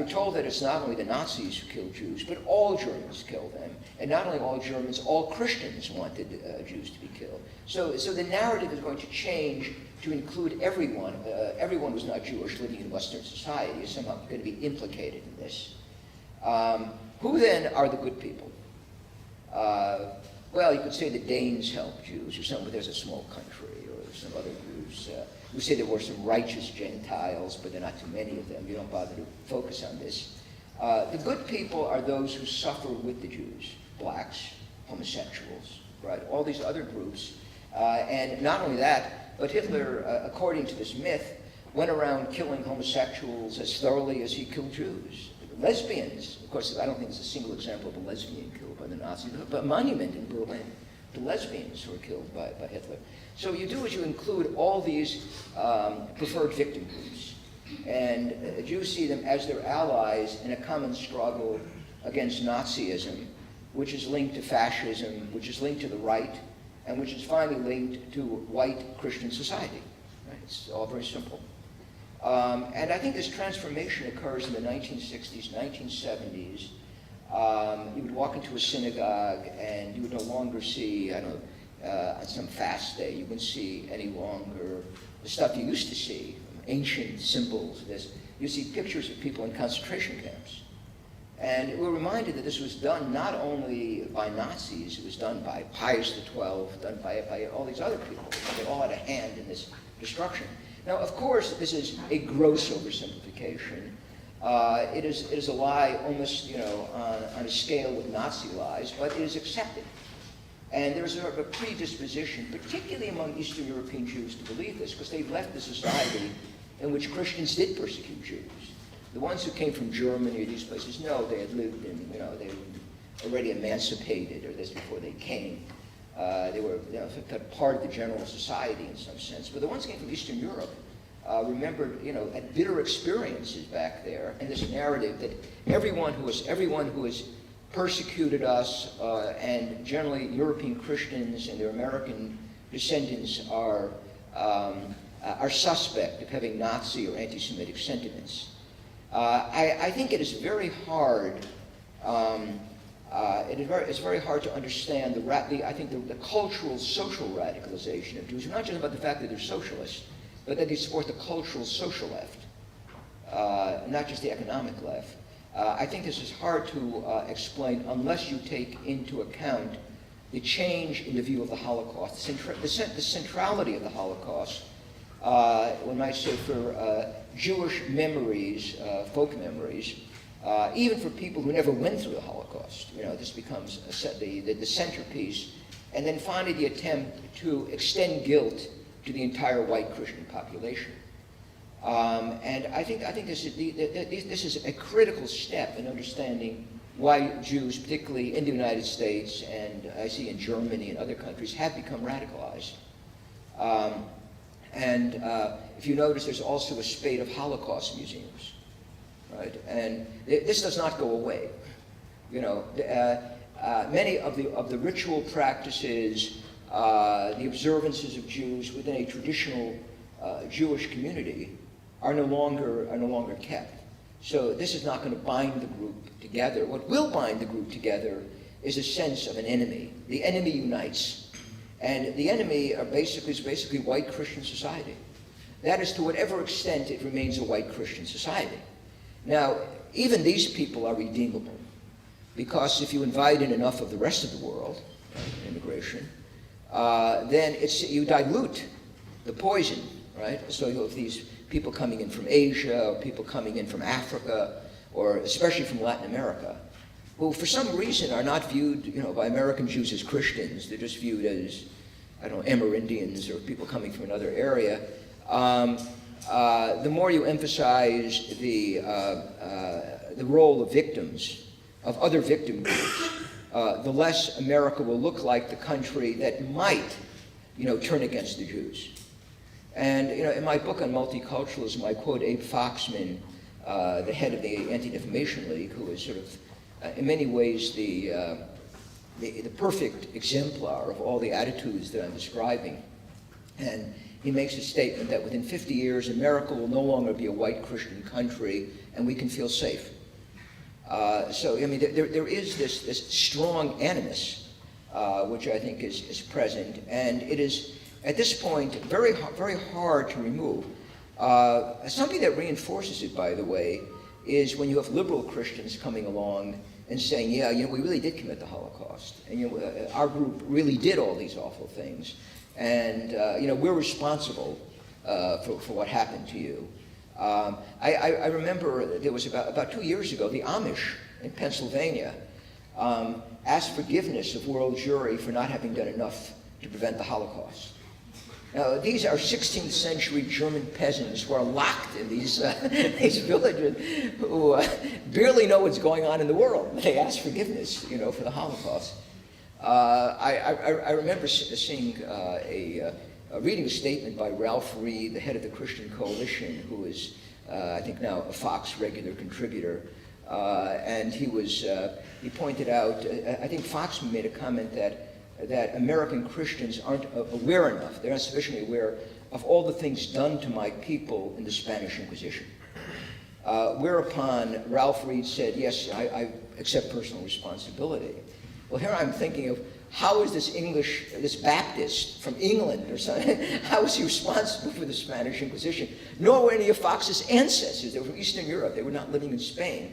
You're told that it's not only the Nazis who killed Jews, but all Germans killed them. And not only all Germans, all Christians wanted Jews to be killed. So the narrative is going to change to include everyone. Everyone who's not Jewish living in Western society is somehow going to be implicated in this. Who then are the good people? Well, you could say the Danes helped Jews, or something, but there's a small country, or some other groups. We say there were some righteous Gentiles, but there are not too many of them. You don't bother to focus on this. The good people are those who suffer with the Jews, blacks, homosexuals, right? All these other groups. And not only that, but Hitler, according to this myth, went around killing homosexuals as thoroughly as he killed Jews. Lesbians, of course, I don't think there's a single example of a lesbian killed by the Nazis, but a monument in Berlin to lesbians who were killed by Hitler. So what you do is you include all these preferred victim groups, and Jews see them as their allies in a common struggle against Nazism, which is linked to fascism, which is linked to the right, and which is finally linked to white Christian society. Right? It's all very simple. And I think this transformation occurs in the 1960s, 1970s. You would walk into a synagogue and you would no longer see, I don't know, on some fast day, you wouldn't see any longer the stuff you used to see, ancient symbols. You see pictures of people in concentration camps. And we're reminded that this was done not only by Nazis, it was done by Pius XII, done by all these other people. They all had a hand in this destruction. Now, of course, this is a gross oversimplification. It is a lie almost, on a scale with Nazi lies, but it is accepted. And there's a predisposition, particularly among Eastern European Jews, to believe this, because they've left a society in which Christians did persecute Jews. The ones who came from Germany or these places, no, they had lived in, they were already emancipated, or this before they came. They were part of the general society in some sense. But the ones who came from Eastern Europe remembered, had bitter experiences back there, and this narrative that everyone who has persecuted us, and generally European Christians and their American descendants are suspect of having Nazi or anti-Semitic sentiments. I think it is very hard. It's very hard to understand the cultural, social radicalization of Jews. Not just about the fact that they're socialists, but that they support the cultural, social left, not just the economic left. I think this is hard to explain unless you take into account the change in the view of the Holocaust, the centrality of the Holocaust. One might say for Jewish memories, folk memories, even for people who never went through the Holocaust. This becomes the centerpiece, and then finally the attempt to extend guilt to the entire white Christian population. And I think this is a critical step in understanding why Jews, particularly in the United States, and I see in Germany and other countries, have become radicalized. If you notice, there's also a spate of Holocaust museums, right? And this does not go away. Many of the ritual practices, the observances of Jews within a traditional Jewish community are no longer kept. So this is not going to bind the group together. What will bind the group together is a sense of an enemy. The enemy unites. And the enemy is basically white Christian society. That is, to whatever extent it remains a white Christian society. Now, even these people are redeemable, because if you invite in enough of the rest of the world, immigration, then you dilute the poison, right? So you have these people coming in from Asia, or people coming in from Africa, or especially from Latin America, who for some reason are not viewed, by American Jews as Christians. They're just viewed as, Amerindians or people coming from another area. The more you emphasize the role of victims, of other victim groups, the less America will look like the country that might, turn against the Jews. And in my book on multiculturalism, I quote Abe Foxman, the head of the Anti-Defamation League, who is sort of, in many ways, the perfect exemplar of all the attitudes that I'm describing. And he makes a statement that within 50 years, America will no longer be a white Christian country, and we can feel safe. So, I mean, there is this strong animus, which I think is present, and it is, at this point, very hard to remove. Something that reinforces it, by the way, is when you have liberal Christians coming along and saying, yeah, we really did commit the Holocaust, and our group really did all these awful things, and we're responsible for what happened to you. I remember there was about 2 years ago, the Amish in Pennsylvania asked forgiveness of world jury for not having done enough to prevent the Holocaust. Now, these are 16th century German peasants who are locked in these villages who barely know what's going on in the world. They ask forgiveness, for the Holocaust. I remember seeing reading a statement by Ralph Reed, the head of the Christian Coalition, who is, I think now, a Fox regular contributor. And he pointed out, I think Fox made a comment that American Christians aren't aware enough, they're not sufficiently aware of all the things done to my people in the Spanish Inquisition. Whereupon Ralph Reed said, yes, I accept personal responsibility. Well, here I'm thinking of, how is this Baptist from England or something, how is he responsible for the Spanish Inquisition? Nor were any of Fox's ancestors. They were from Eastern Europe. They were not living in Spain.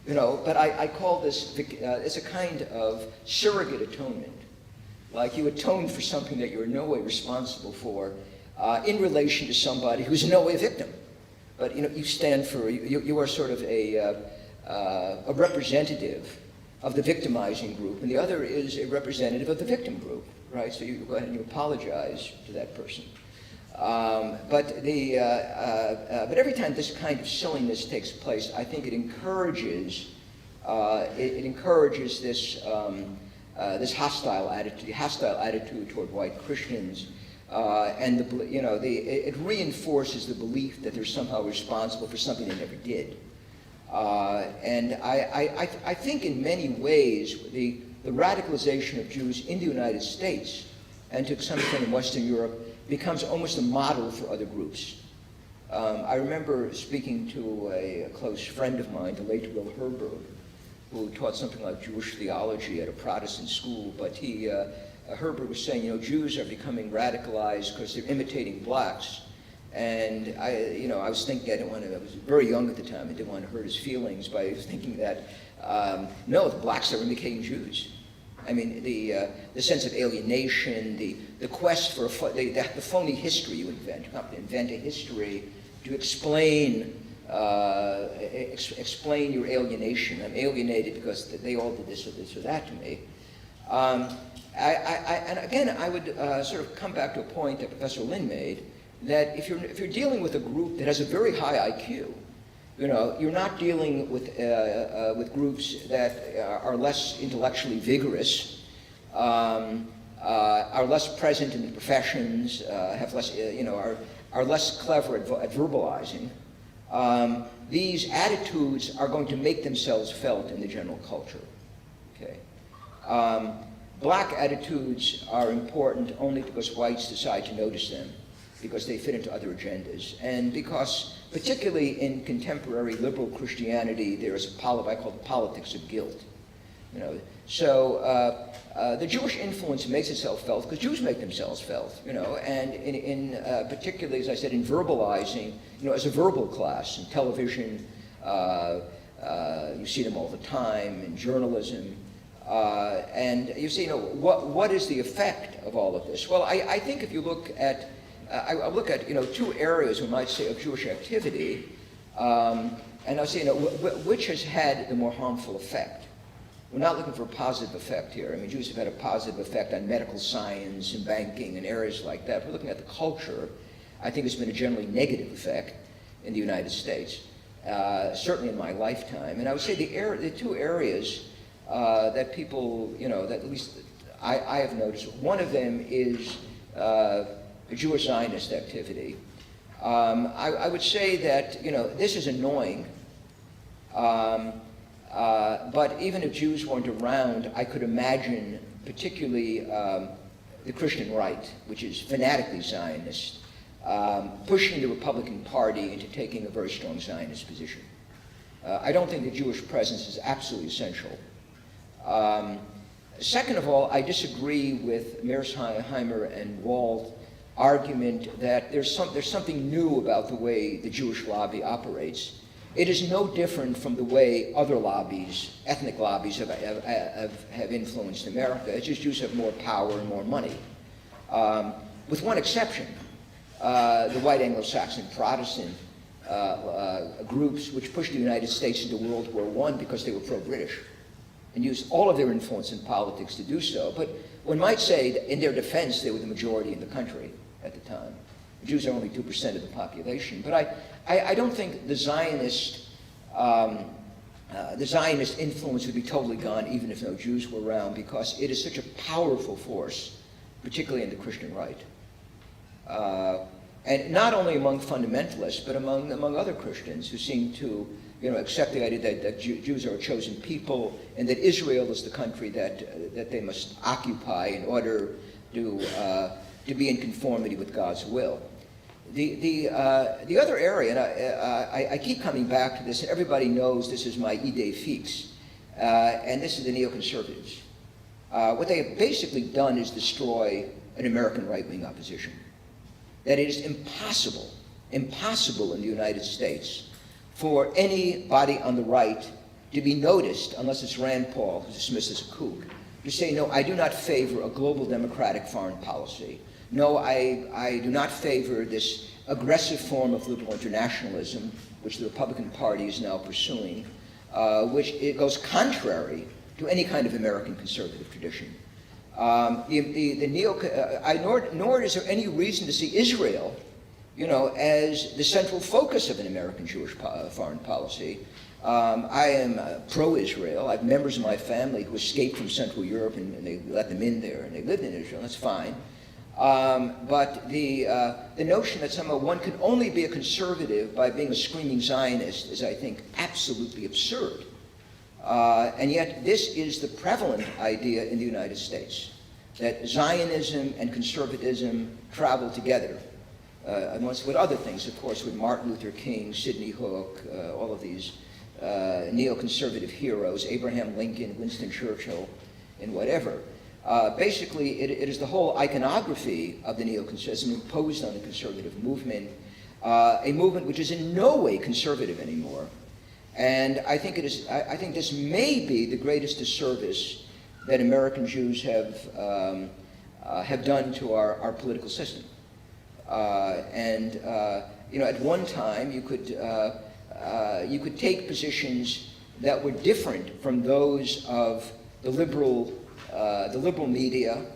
But I call this, it's a kind of surrogate atonement. Like you atone for something that you're in no way responsible for in relation to somebody who's in no way a victim. But you stand for, you are sort of a representative of the victimizing group, and the other is a representative of the victim group, right? So you go ahead and you apologize to that person. But every time this kind of silliness takes place, I think it encourages this hostile attitude toward white Christians, and it reinforces the belief that they're somehow responsible for something they never did. And I think in many ways the radicalization of Jews in the United States and to some extent in Western Europe becomes almost a model for other groups. I remember speaking to a close friend of mine, the late Will Herberg, who taught something like Jewish theology at a Protestant school, but Herberg was saying, Jews are becoming radicalized because they're imitating blacks. And I was thinking, I was very young at the time, I didn't want to hurt his feelings, but I was thinking that, no, the blacks are imitating Jews. I mean, the sense of alienation, the quest for the phony history you invent. You have to invent a history to explain your alienation. I'm alienated because they all did this or this or that to me. And again, I would sort of come back to a point that Professor Lin made, that if you're dealing with a group that has a very high IQ, you're not dealing with groups that are less intellectually vigorous, are less present in the professions, have less, are less clever at verbalizing. These attitudes are going to make themselves felt in the general culture. Okay. Black attitudes are important only because whites decide to notice them, because they fit into other agendas, and because, particularly in contemporary liberal Christianity, there is what I call the politics of guilt. So the Jewish influence makes itself felt because Jews make themselves felt, and particularly, as I said, in verbalizing, as a verbal class in television, you see them all the time in journalism, and you see, what is the effect of all of this? Well, I think if you look at I look at two areas we might say of Jewish activity, and I'll say which has had the more harmful effect. We're not looking for a positive effect here. I mean, Jews have had a positive effect on medical science and banking and areas like that. We're looking at the culture. I think there's been a generally negative effect in the United States, certainly in my lifetime. And I would say the two areas that people, that at least I have noticed. One of them is Jewish Zionist activity. I would say that this is annoying, but even if Jews weren't around, I could imagine particularly the Christian right, which is fanatically Zionist, pushing the Republican Party into taking a very strong Zionist position. I don't think the Jewish presence is absolutely essential. Second of all, I disagree with Mearsheimer and Wald's argument that there's something new about the way the Jewish lobby operates. It is no different from the way other lobbies, ethnic lobbies, have influenced America. It's just Jews have more power and more money. With one exception, the white Anglo-Saxon Protestant groups which pushed the United States into World War I because they were pro-British and used all of their influence in politics to do so. But one might say that in their defense, they were the majority in the country at the time. The Jews are only 2% of the population. But I don't think the Zionist influence would be totally gone even if no Jews were around, because it is such a powerful force, particularly in the Christian right. And not only among fundamentalists, but among other Christians who seem to accept the idea that Jews are a chosen people and that Israel is the country that they must occupy in order to be in conformity with God's will. The other area, and I keep coming back to this, and everybody knows this is my idée fixe, and this is the neoconservatives. What they have basically done is destroy an American right-wing opposition. That it is impossible in the United States for anybody on the right to be noticed, unless it's Rand Paul, who's dismissed as a kook, to say, no, I do not favor a global democratic foreign policy. No, I do not favor this aggressive form of liberal internationalism, which the Republican Party is now pursuing, which it goes contrary to any kind of American conservative tradition. Nor is there any reason to see Israel, as the central focus of an American Jewish foreign policy. I am pro-Israel. I have members of my family who escaped from Central Europe, and they let them in there, and they lived in Israel. That's fine. But the notion that somehow one can only be a conservative by being a screaming Zionist is, I think, absolutely absurd. And yet this is the prevalent idea in the United States, that Zionism and conservatism travel together. Amongst with other things, of course, with Martin Luther King, Sidney Hook, all of these neoconservative heroes, Abraham Lincoln, Winston Churchill, and whatever. Basically, it is the whole iconography of the neoconservatism imposed on the conservative movement, a movement which is in no way conservative anymore. And I think this may be the greatest disservice that American Jews have done to our political system. At one time you could take positions that were different from those of the liberal media,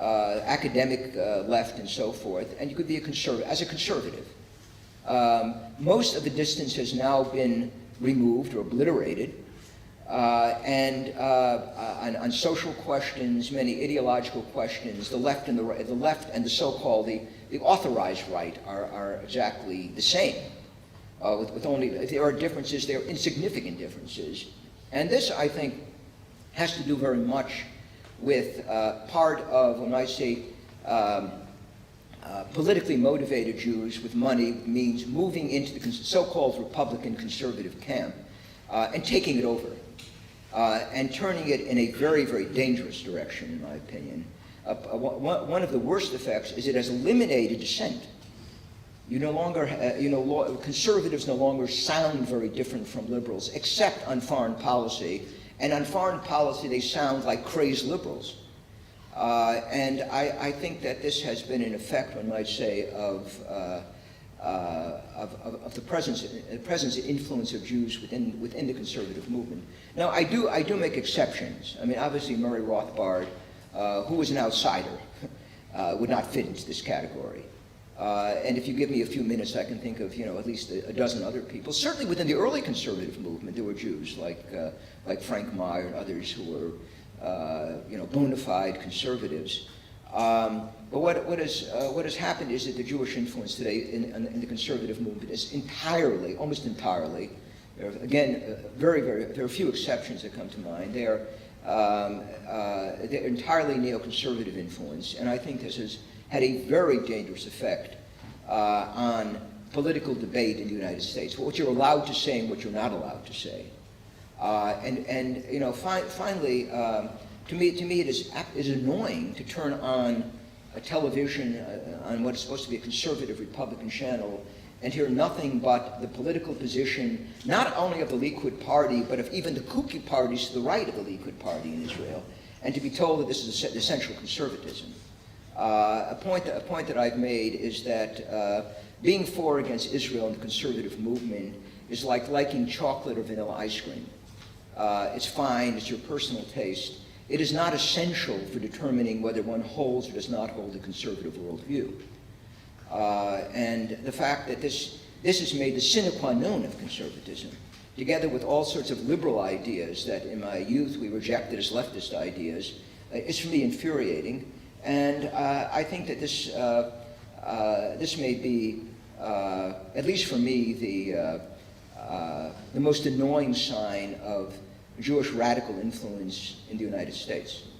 academic left, and so forth, and you could be a conservative. Most of the distance has now been removed or obliterated, and on social questions, many ideological questions, the left and the so-called the authorized right are exactly the same. With only, if there are differences, they are insignificant differences, and this, I think, has to do very much with part of, when I say politically motivated Jews with money, means moving into the so-called Republican conservative camp and taking it over and turning it in a very, very dangerous direction, in my opinion. One of the worst effects is it has eliminated dissent. You no longer, conservatives no longer sound very different from liberals, except on foreign policy. And on foreign policy, they sound like crazed liberals. And I think that this has been an effect, one might say, of the presence and influence of Jews within the conservative movement. Now, I do make exceptions. I mean, obviously, Murray Rothbard, who was an outsider, would not fit into this category. And if you give me a few minutes, I can think of at least a dozen other people. Certainly within the early conservative movement, there were Jews like Frank Meyer and others who were bona fide conservatives. But what has happened is that the Jewish influence today in the conservative movement is entirely, almost entirely, again, there are a few exceptions that come to mind. They're entirely neoconservative influence, and I think this has had a very dangerous effect on political debate in the United States, what you're allowed to say and what you're not allowed to say. And you know, finally, to me it is annoying to turn on a television on what is supposed to be a conservative Republican channel and hear nothing but the political position, not only of the Likud party, but of even the kooky parties to the right of the Likud party in Israel, and to be told that this is essential conservatism. A point that I've made is that being for or against Israel in the conservative movement is like liking chocolate or vanilla ice cream. It's fine, it's your personal taste. It is not essential for determining whether one holds or does not hold a conservative worldview. And the fact that this is made the sine qua non of conservatism, together with all sorts of liberal ideas that in my youth we rejected as leftist ideas, is for me infuriating. And I think that this may be, at least for me, the most annoying sign of Jewish radical influence in the United States.